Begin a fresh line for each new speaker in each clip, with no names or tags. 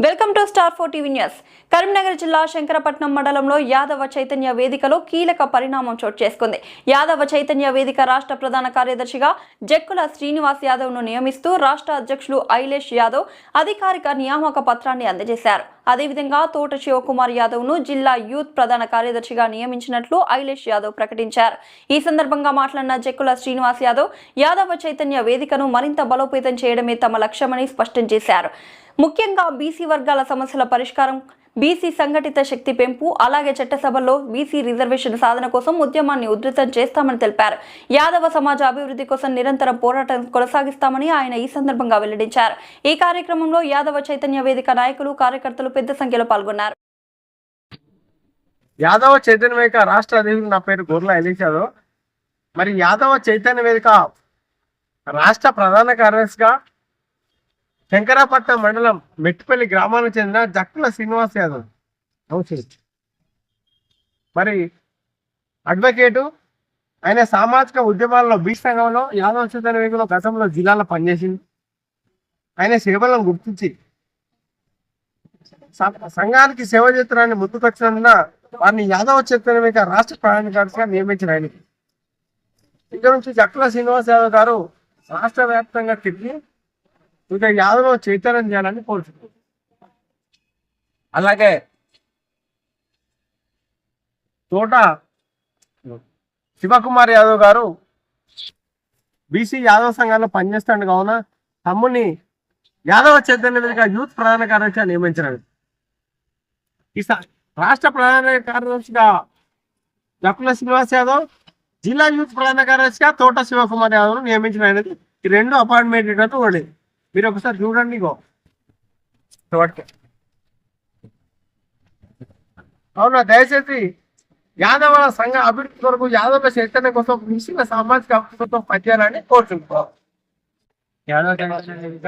Welcome to star 4 TV news. Karimnagar జిల్లా శంకరపట్నం మండలంలో యాదవ చైతన్య వేదికలో కీలక పరిణామం చోటు చేసుకుంది. యాదవ చైతన్య వేదిక రాష్ట్ర ప్రధాన కార్యదర్శిగా జక్కుల శ్రీనివాస్ యాదవ్ ను నియమిస్తూ రాష్ట్ర అధ్యక్షులు ఐలేష్ యాదవ్ అధికారిక నియామక పత్రాన్ని అందజేశారు. అదేవిధంగా తోట శివకుమార్ యాదవ్ ను జిల్లా యూత్ ప్రధాన కార్యదర్శిగా నియమించినట్లు ఐలేష్ యాదవ్ ప్రకటించారు. ఈ సందర్భంగా మాట్లాడిన జక్కుల శ్రీనివాస్ యాదవ్ యాదవ చైతన్య వేదికను మరింత బలోపేతం చేయడమే తమ లక్ష్యమని స్పష్టం చేశారు. ముఖ్యంగా బీసీ వర్గాల సమస్యల పరిష్కారం, బీసీ సంఘటిత శక్తి పెంపు, అలాగే చట్టసభల్లో బీసీ రిజర్వేషన్ సాధన కోసం ఉద్యమాన్ని ఉధృతం చేస్తామని తెలిపారు. యాదవ సమాజ అభివృద్ధి కోసం నిరంతరం పోరాటం కొనసాగిస్తామని ఆయన ఈ సందర్భంగా వెల్లడించారు. ఈ కార్యక్రమంలో యాదవ చైతన్య వేదిక నాయకులు, కార్యకర్తలు పెద్ద సంఖ్యలో పాల్గొన్నారు.
యాదవ చైతన్య వేదిక రాష్ట్ర అధ్యక్షుడు నా పేరు గోర్ల ఐలేష్ యాదవ్. మరి యాదవ చైతన్య వేదిక రాష్ట్ర ప్రధాన కార్యదర్శిగా శంకరాపట్నం మండలం మెట్టిపల్లి గ్రామానికి చెందిన జక్కుల శ్రీనివాస్ యాదవ్. మరి అడ్వకేటు, ఆయన సామాజిక ఉద్యమాల్లో బీసీ సంఘంలో యాదవ చైతన్య వేదికలో గతంలో జిల్లాలో పనిచేసింది. ఆయన సేవలను గుర్తించి సంఘానికి సేవ చేస్తున్నారని ముందుకొచ్చినందున వారిని యాదవ చైతన్య వేదిక రాష్ట్ర ప్రధాన కార్యదర్శిగా నియమించిన ఆయన. ఇక్కడ నుంచి జక్కుల శ్రీనివాస్ యాదవ్ గారు రాష్ట్ర వ్యాప్తంగా తిరిగి ఇంకా యాదవ్ చైతన్యం చేయాలని కోరుచున్నాం. అలాగే తోట శివకుమార్ యాదవ్ గారు బీసీ యాదవ్ సంఘాల్లో పనిచేస్తాడు కావున తమ్ముని యాదవ చైతన్య వేదిక యూత్ ప్రధాన కార్యదర్శిగా నియమించినాడు. ఈ రాష్ట్ర ప్రధాన కార్యదర్శిగా జక్కుల శ్రీనివాస్ యాదవ్, జిల్లా యూత్ ప్రధాన కార్యదర్శిగా తోట శివకుమార్ యాదవ్ నియమించిన అనేది ఈ రెండు అపాయింట్మెంట్ ఉండేది. మీరు ఒకసారి చూడండి. అవునా, దయచేసి యాదవ సంఘ అభివృద్ధి కొరకు యాదవ చైతన్యం కోసం మించిన సామాజిక అభివృద్ధితో పనిచేయాలని కోరుతున్నాం.
యాదవ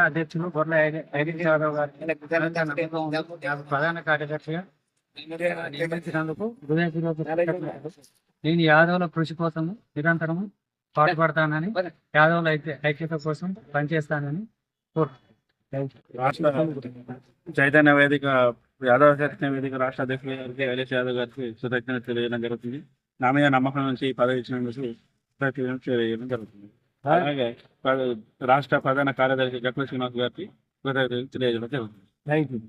అధ్యక్షులు గొర్రె ఐలేష్ యాదవ్ గారు ప్రధాన కార్యదర్శిగా నియమించినందుకు నేను యాదవుల కృషి కోసం నిరంతరము పాటుపడతానని, యాదవుల ఐక్యత కోసం పనిచేస్తానని
రాష్ట్ర చైతన్య వేదిక యాదవ చైతన్య వేదిక రాష్ట్ర అధ్యక్షులు గారికి ఐలేష్ యాదవ్ గారికి కృతజ్ఞత తెలియజేయడం జరుగుతుంది. నా మీద నమ్మకం నుంచి పదవి ఇచ్చినందుకు కృతజ్ఞత తెలియజేయడం జరుగుతుంది. అలాగే రాష్ట్ర ప్రధాన కార్యదర్శి జక్కుల శ్రీనివాస్ గారికి కృతజ్ఞతలు తెలియజేయడం జరుగుతుంది.
Thank you.